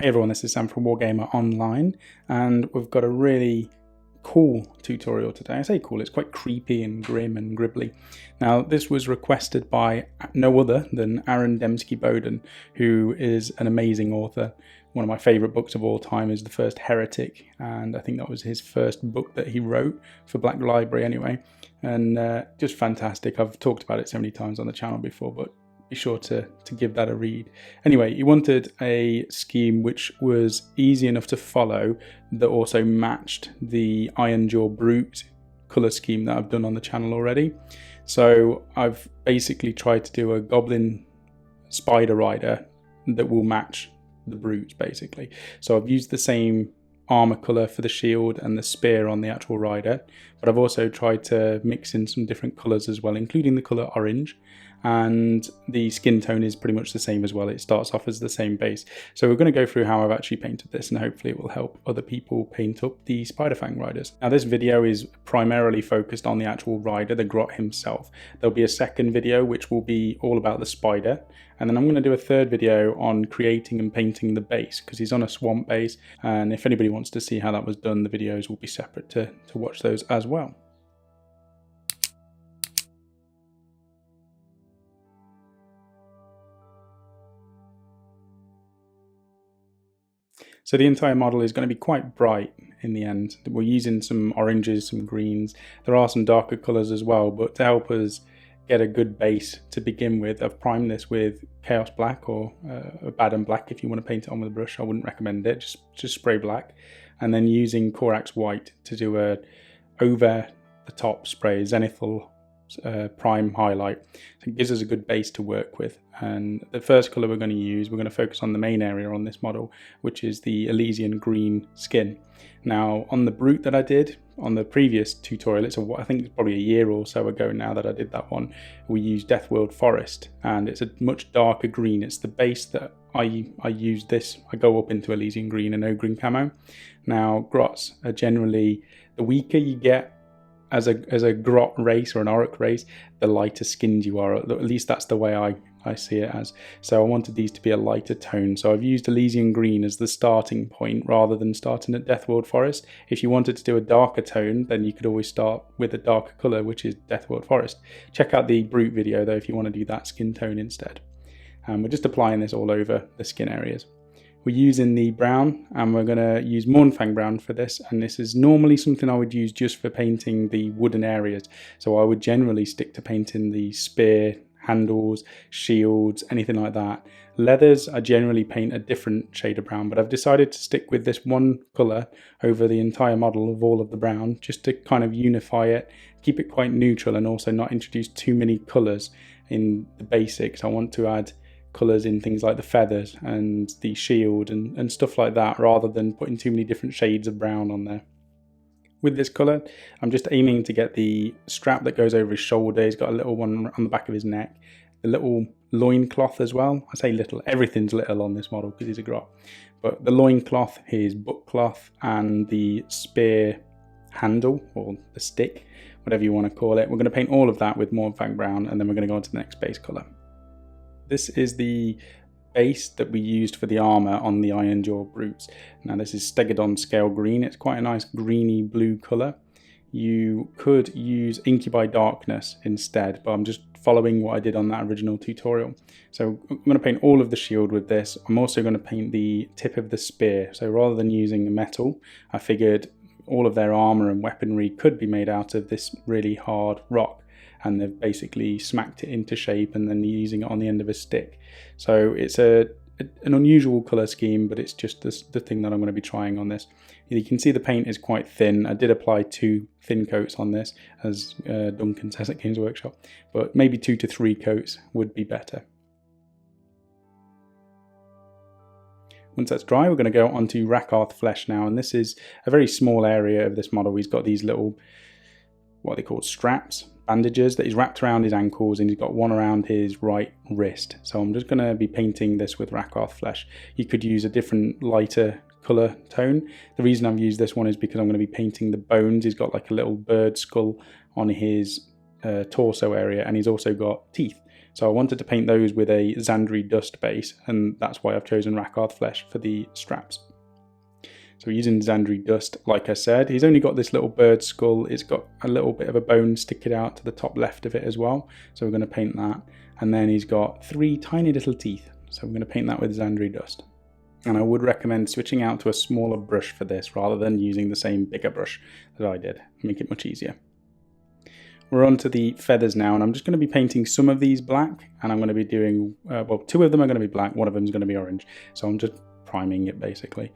Hey everyone, this is Sam from WargamerOnline, and we've got a really cool tutorial today. I say cool, it's quite creepy and grim and gribbly. Now, this was requested by no other than Aaron Dembski-Bowden, who is an amazing author. One of my favourite books of all time is The First Heretic, and I think that was his first book that he wrote for Black Library anyway, and just fantastic. I've talked about it so many times on the channel before, but be sure to give that a read. Anyway, he wanted a scheme which was easy enough to follow that also matched the Ironjaw Brute colour scheme that I've done on the channel already. So I've basically tried to do a Goblin Spider Rider that will match the Brutes basically. So I've used the same armour colour for the shield and the spear on the actual rider, but I've also tried to mix in some different colours as well, including the colour orange. And the skin tone is pretty much the same as well. It starts off as the same base. So we're going to go through how I've actually painted this, and hopefully it will help other people paint up the Spiderfang riders. Now this video is primarily focused on the actual rider, the Grot himself. There'll be a second video which will be all about the spider, and then I'm going to do a third video on creating and painting the base, because he's on a swamp base, and if anybody wants to see how that was done, the videos will be separate to watch those as well. So the entire model is going to be quite bright in the end. We're using some oranges, some greens. There are some darker colours as well, but to help us get a good base to begin with, I've primed this with Chaos Black or Baden Black if you want to paint it on with a brush. I wouldn't recommend it, just spray black. And then using Corax White to do a over the top spray, Zenithal prime highlight. So it gives us a good base to work with. And the first colour we're going to focus on the main area on this model, which is the Elysian green skin. Now on the Brute that I did on the previous tutorial, I think it's probably a year or so ago now that I did that one, we used Deathworld Forest, and it's a much darker green. It's the base that I use this, I go up into Elysian green and Ogre camo. Now Grots are generally, the weaker you get as a Grot race or an Orc race, the lighter skinned you are. At least that's the way I see it as. So I wanted these to be a lighter tone. So I've used Elysian green as the starting point rather than starting at Deathworld Forest. If you wanted to do a darker tone, then you could always start with a darker colour, which is Deathworld Forest. Check out the Brute video though if you want to do that skin tone instead. We're just applying this all over the skin areas. We're using the brown, and we're going to use Mournfang brown for this, and this is normally something I would use just for painting the wooden areas. So I would generally stick to painting the spear, handles, shields, anything like that. Leathers, I generally paint a different shade of brown, but I've decided to stick with this one colour over the entire model of all of the brown, just to kind of unify it, keep it quite neutral, and also not introduce too many colours in the basics. I want to add colours in things like the feathers and the shield and stuff like that, rather than putting too many different shades of brown on there. With this colour, I'm just aiming to get the strap that goes over his shoulder. He's got a little one on the back of his neck, the little loincloth as well. I say little, everything's little on this model because he's a Grot. But the loincloth, his butt cloth, and the spear handle, or the stick, whatever you want to call it. We're going to paint all of that with Mournfang brown, and then we're going to go on to the next base colour. This is the base that we used for the armour on the Ironjaw Brutes. Now this is Stegodon Scale Green. It's quite a nice greeny blue colour. You could use Incubi Darkness instead, but I'm just following what I did on that original tutorial. So I'm going to paint all of the shield with this. I'm also going to paint the tip of the spear. So rather than using metal, I figured all of their armour and weaponry could be made out of this really hard rock, and they've basically smacked it into shape and then using it on the end of a stick. So it's an unusual colour scheme, but it's just the thing that I'm going to be trying on this. You can see the paint is quite thin. I did apply 2 thin coats on this, as Duncan says at Games Workshop, but maybe 2 to 3 coats would be better. Once that's dry, we're going to go onto Rakarth Flesh now, and this is a very small area of this model. He's got these little, what they call straps, bandages that he's wrapped around his ankles, and he's got one around his right wrist. So I'm just going to be painting this with Rakarth Flesh. You could use a different lighter colour tone. The reason I've used this one is because I'm going to be painting the bones. He's got like a little bird skull on his torso area, and he's also got teeth. So I wanted to paint those with a Zandri dust base, and that's why I've chosen Rakarth flesh for the straps. So we're using Zandri dust, like I said. He's only got this little bird skull. It's got a little bit of a bone sticking out to the top left of it as well. So we're going to paint that. And then he's got 3 tiny little teeth. So we're going to paint that with Zandri dust. And I would recommend switching out to a smaller brush for this rather than using the same bigger brush that I did. Make it much easier. We're on to the feathers now, and I'm just going to be painting some of these black, and I'm going to be doing, well, 2 of them are going to be black, 1 of them is going to be orange. So I'm just priming it basically.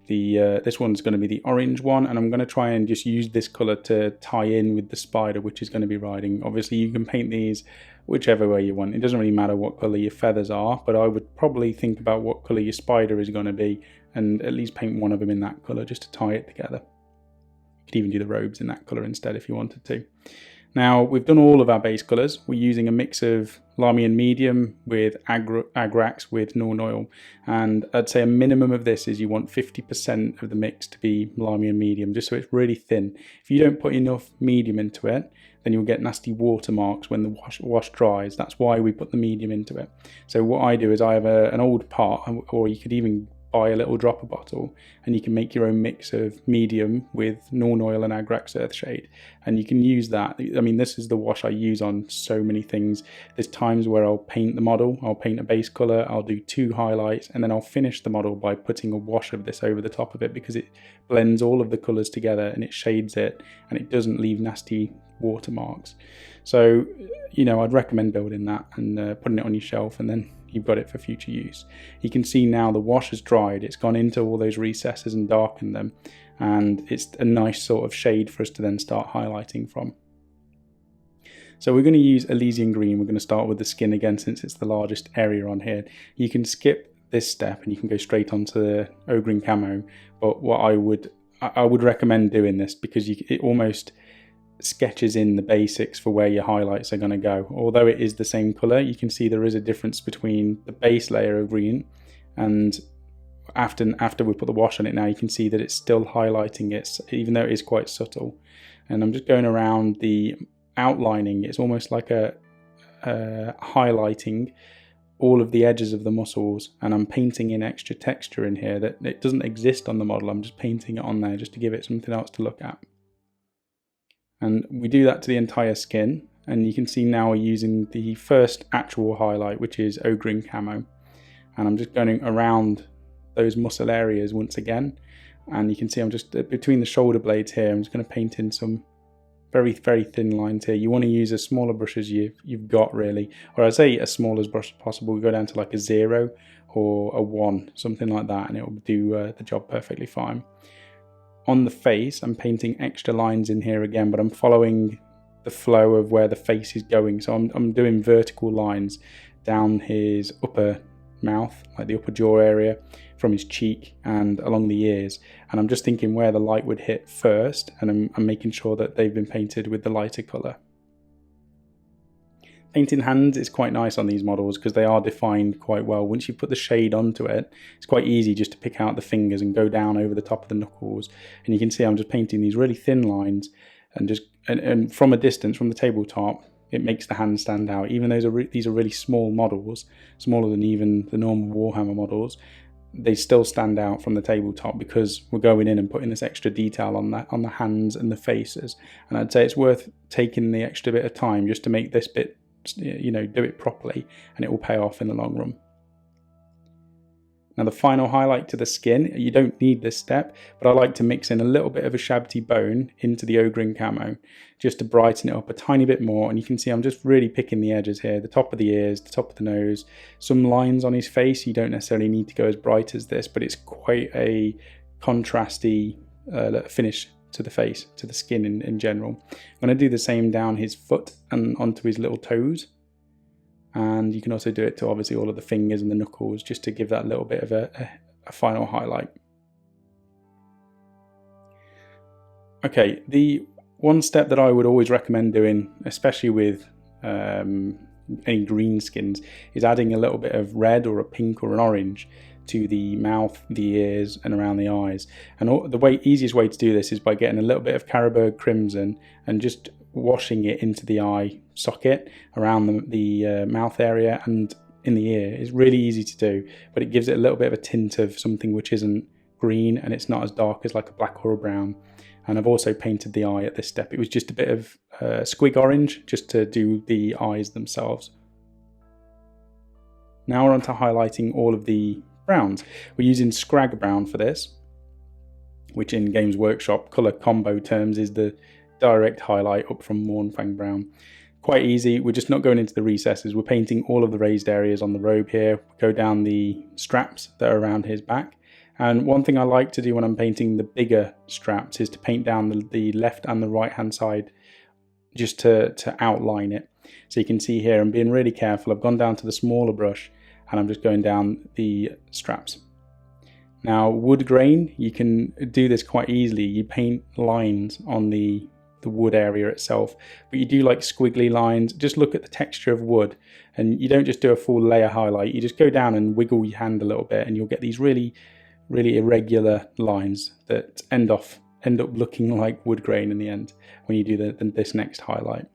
This one's going to be the orange one, and I'm going to try and just use this colour to tie in with the spider which is going to be riding. Obviously you can paint these whichever way you want. It doesn't really matter what colour your feathers are, but I would probably think about what colour your spider is going to be and at least paint one of them in that colour just to tie it together. You could even do the robes in that colour instead if you wanted to. Now, we've done all of our base colours. We're using a mix of Lahmian Medium with Agrax with Norn Oil. And I'd say a minimum of this is you want 50% of the mix to be Lahmian Medium, just so it's really thin. If you don't put enough medium into it, then you'll get nasty watermarks when the wash dries. That's why we put the medium into it. So what I do is I have an old pot, or you could even buy a little dropper bottle, and you can make your own mix of medium with Norn Oil and Agrax Earthshade, and you can use that. I mean, this is the wash I use on so many things. There's times where I'll paint the model, I'll paint a base colour, I'll do 2 highlights, and then I'll finish the model by putting a wash of this over the top of it, because it blends all of the colours together and it shades it, and it doesn't leave nasty watermarks. So, you know, I'd recommend building that and putting it on your shelf, and then you've got it for future use. You can see now the wash has dried, it's gone into all those recesses and darkened them, and it's a nice sort of shade for us to then start highlighting from. So we're going to use Elysian Green. We're going to start with the skin again since it's the largest area on here. You can skip this step and you can go straight onto the Ogre Camo, but what I would recommend doing this because it almost sketches in the basics for where your highlights are going to go. Although it is the same colour, you can see there is a difference between the base layer of green, and after we put the wash on it now, you can see that it's still highlighting it, even though it is quite subtle. And I'm just going around the outlining. It's almost like a highlighting all of the edges of the muscles, and I'm painting in extra texture in here that it doesn't exist on the model. I'm just painting it on there just to give it something else to look at. And we do that to the entire skin, and you can see now we're using the first actual highlight, which is Ogre Camo. And I'm just going around those muscle areas once again, and you can see I'm just between the shoulder blades here. I'm just going to paint in some very, very thin lines here. You want to use as small a brush as you've got, really, or I'd say as small as brush as possible. We go down to like a 0 or a 1, something like that, and it will do the job perfectly fine. On the face, I'm painting extra lines in here again, but I'm following the flow of where the face is going. So I'm doing vertical lines down his upper mouth, like the upper jaw area, from his cheek and along the ears. And I'm just thinking where the light would hit first, and I'm making sure that they've been painted with the lighter colour. Painting hands is quite nice on these models because they are defined quite well. Once you put the shade onto it, it's quite easy just to pick out the fingers and go down over the top of the knuckles. And you can see I'm just painting these really thin lines, and from a distance, from the tabletop, it makes the hands stand out. Even though these are really small models, smaller than even the normal Warhammer models, they still stand out from the tabletop because we're going in and putting this extra detail on the hands and the faces. And I'd say it's worth taking the extra bit of time just to make this bit, you know, do it properly, and it will pay off in the long run. Now the final highlight to the skin, you don't need this step, but I like to mix in a little bit of a Shabti bone into the Ogre Camo just to brighten it up a tiny bit more. And you can see I'm just really picking the edges here, the top of the ears, the top of the nose, some lines on his face. You don't necessarily need to go as bright as this, but it's quite a contrasty finish to the face, to the skin in general. I'm going to do the same down his foot and onto his little toes. And you can also do it to obviously all of the fingers and the knuckles, just to give that little bit of a final highlight. Okay, the one step that I would always recommend doing, especially with any green skins, is adding a little bit of red or a pink or an orange to the mouth, the ears, and around the eyes. And the easiest way to do this is by getting a little bit of Carroburg Crimson and just washing it into the eye socket around the mouth area and in the ear is really easy to do, but it gives it a little bit of a tint of something which isn't green, and it's not as dark as like a black or a brown. And I've also painted the eye at this step. It was just a bit of squig orange just to do the eyes themselves. Now we're on to highlighting all of the browns. We're using Scrag Brown for this, which in Games Workshop colour combo terms is the direct highlight up from Mournfang Brown. Quite easy, we're just not going into the recesses, we're painting all of the raised areas on the robe here, go down the straps that are around his back. And one thing I like to do when I'm painting the bigger straps is to paint down the left and the right hand side just to outline it. So you can see here I'm being really careful, I've gone down to the smaller brush and I'm just going down the straps. Now wood grain, you can do this quite easily, you paint lines on the wood area itself, but you do like squiggly lines. Just look at the texture of wood, and you don't just do a full layer highlight, you just go down and wiggle your hand a little bit and you'll get these really irregular lines that end up looking like wood grain in the end when you do this next highlight.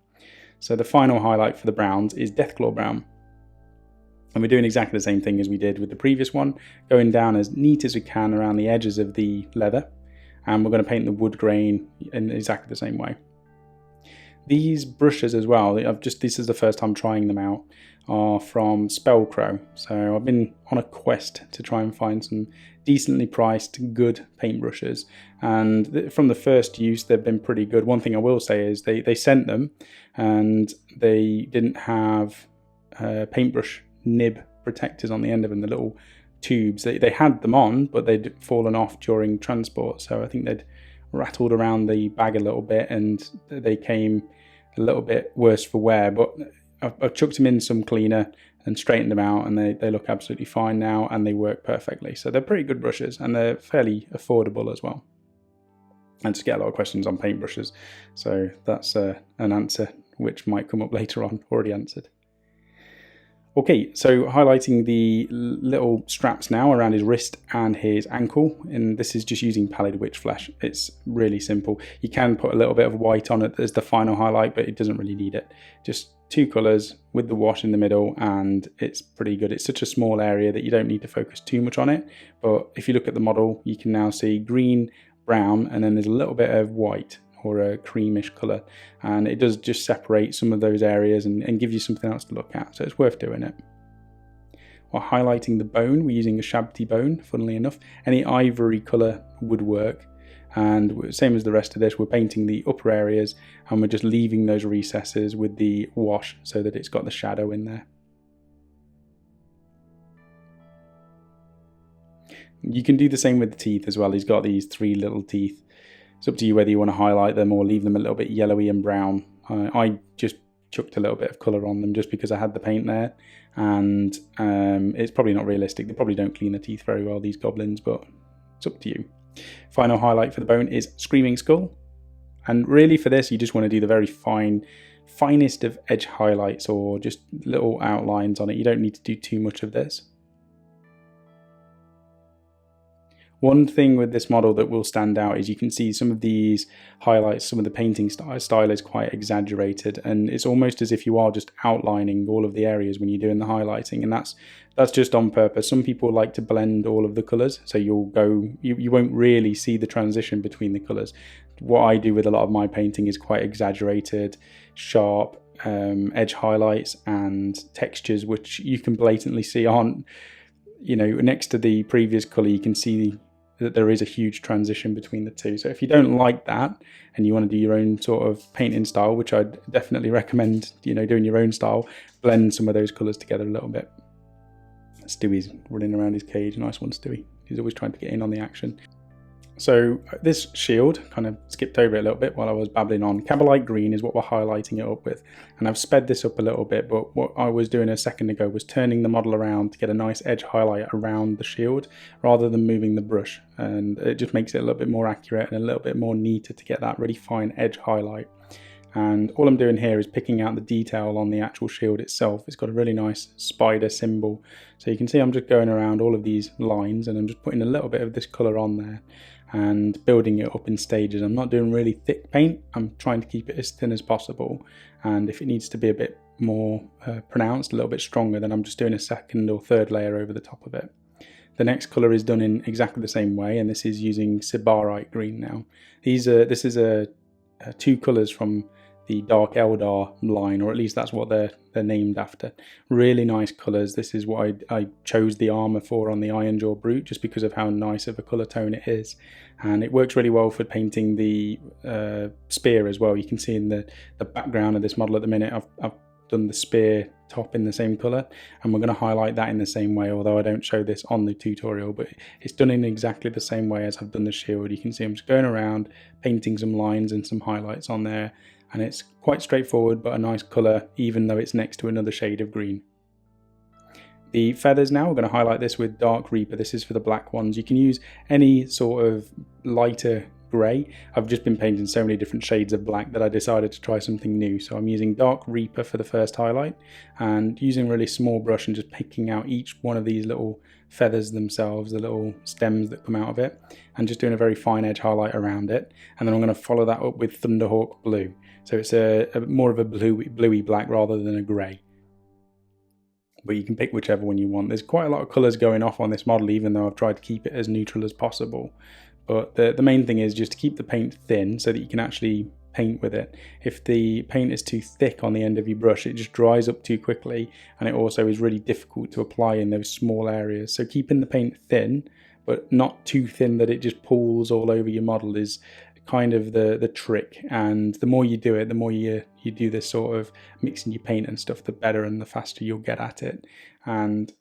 So the final highlight for the browns is Deathclaw Brown, and we're doing exactly the same thing as we did with the previous one, going down as neat as we can around the edges of the leather, and we're going to paint the wood grain in exactly the same way. These brushes as well, this is the first time trying them out, are from Spellcrow. So I've been on a quest to try and find some decently priced, good paintbrushes. And from the first use, they've been pretty good. One thing I will say is they sent them and they didn't have paintbrush nib protectors on the end of them, the little tubes. They had them on, but they'd fallen off during transport. So I think they'd rattled around the bag a little bit and they came a little bit worse for wear. But I've chucked them in some cleaner and straightened them out, and they look absolutely fine now and they work perfectly. So they're pretty good brushes and they're fairly affordable as well. I just get a lot of questions on paintbrushes, so that's an answer which might come up later on, already answered. Okay, so highlighting the little straps now around his wrist and his ankle, and this is just using Pallid Witch Flesh. It's really simple. You can put a little bit of white on it as the final highlight, but it doesn't really need it. Just two colours with the wash in the middle, and it's pretty good. It's such a small area that you don't need to focus too much on it, but if you look at the model, you can now see green, brown, and then there's a little bit of white or a creamish colour, and it does just separate some of those areas and give you something else to look at, so it's worth doing it. While highlighting the bone, we're using a Shabti bone, funnily enough. Any ivory colour would work, and same as the rest of this, we're painting the upper areas and we're just leaving those recesses with the wash so that it's got the shadow in there. You can do the same with the teeth as well. He's got these three little teeth. It's up to you whether you want to highlight them or leave them a little bit yellowy and brown. I just chucked a little bit of colour on them just because I had the paint there, and it's probably not realistic. They probably don't clean the teeth very well, these goblins, but it's up to you. Final highlight for the bone is Screaming Skull, and really for this you just want to do the very finest of edge highlights or just little outlines on it. You don't need to do too much of this. One thing with this model that will stand out is you can see some of these highlights, some of the painting style is quite exaggerated, and it's almost as if you are just outlining all of the areas when you're doing the highlighting, and that's just on purpose. Some people like to blend all of the colours, so you won't really see the transition between the colours. What I do with a lot of my painting is quite exaggerated, sharp edge highlights and textures which you can blatantly see aren't, next to the previous colour. You can see that there is a huge transition between the two. So if you don't like that and you want to do your own sort of painting style, which I'd definitely recommend, doing your own style, blend some of those colours together a little bit. Stewie's running around his cage. Nice one, Stewie. He's always trying to get in on the action. So this shield, kind of skipped over it a little bit while I was babbling on. Cabalite Green is what we're highlighting it up with. And I've sped this up a little bit, but what I was doing a second ago was turning the model around to get a nice edge highlight around the shield rather than moving the brush. And it just makes it a little bit more accurate and a little bit more neater to get that really fine edge highlight. And all I'm doing here is picking out the detail on the actual shield itself. It's got a really nice spider symbol. So you can see I'm just going around all of these lines and I'm just putting a little bit of this colour on there. and building it up in stages. I'm not doing really thick paint, I'm trying to keep it as thin as possible, and if it needs to be a bit more pronounced, a little bit stronger, then I'm just doing a second or third layer over the top of it. The next colour is done in exactly the same way, and this is using Sibarite green now. This is two colours from the Dark Eldar line, or at least that's what they're named after. Really nice colours. This is what I chose the armour for on the Ironjaw Brute, just because of how nice of a colour tone it is. And it works really well for painting the spear as well. You can see in the background of this model at the minute, I've done the spear top in the same colour, and we're going to highlight that in the same way, although I don't show this on the tutorial, but it's done in exactly the same way as I've done the shield. You can see I'm just going around painting some lines and some highlights on there, and it's quite straightforward but a nice colour, even though it's next to another shade of green. The feathers now, we're going to highlight this with Dark Reaper. This is for the black ones. You can use any sort of lighter grey. I've just been painting so many different shades of black that I decided to try something new. So I'm using Dark Reaper for the first highlight, and using a really small brush and just picking out each one of these little feathers themselves, the little stems that come out of it, and just doing a very fine edge highlight around it. And then I'm going to follow that up with Thunderhawk Blue. So it's a more of a bluey black rather than a grey. But you can pick whichever one you want. There's quite a lot of colours going off on this model, even though I've tried to keep it as neutral as possible. But the main thing is just to keep the paint thin so that you can actually paint with it. If the paint is too thick on the end of your brush, it just dries up too quickly, and it also is really difficult to apply in those small areas. So keeping the paint thin, but not too thin that it just pools all over your model, is kind of the trick. And the more you do it, the more you do this sort of mixing your paint and stuff, the better and the faster you'll get at it. And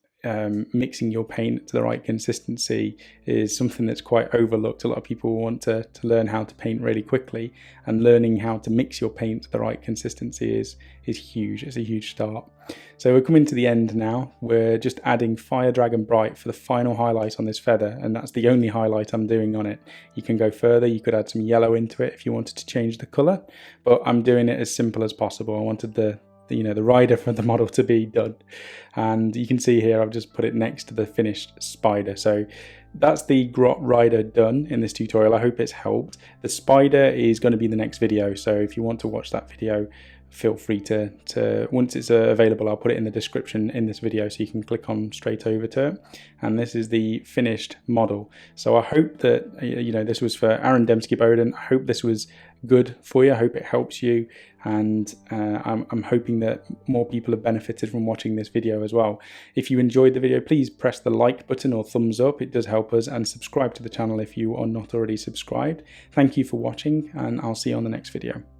mixing your paint to the right consistency is something that's quite overlooked. A lot of people want to learn how to paint really quickly, and learning how to mix your paint to the right consistency is huge. It's a huge start. So we're coming to the end now. We're just adding Fire Dragon Bright for the final highlight on this feather, and that's the only highlight I'm doing on it. You can go further, you could add some yellow into it if you wanted to change the colour, but I'm doing it as simple as possible. I wanted the rider for the model to be done, and you can see here I've just put it next to the finished spider. So that's the Grot rider done in this tutorial. I hope it's helped. The spider is going to be the next video, so if you want to watch that video, feel free to once it's available, I'll put it in the description in this video so you can click on straight over to it. And this is the finished model. So I hope that this was for Aaron Dembski-Bowden. I hope this was good for you. I hope it helps you, and I'm hoping that more people have benefited from watching this video as well. If you enjoyed the video, please press the like button or thumbs up. It does help us, and subscribe to the channel if you are not already subscribed. Thank you for watching, and I'll see you on the next video.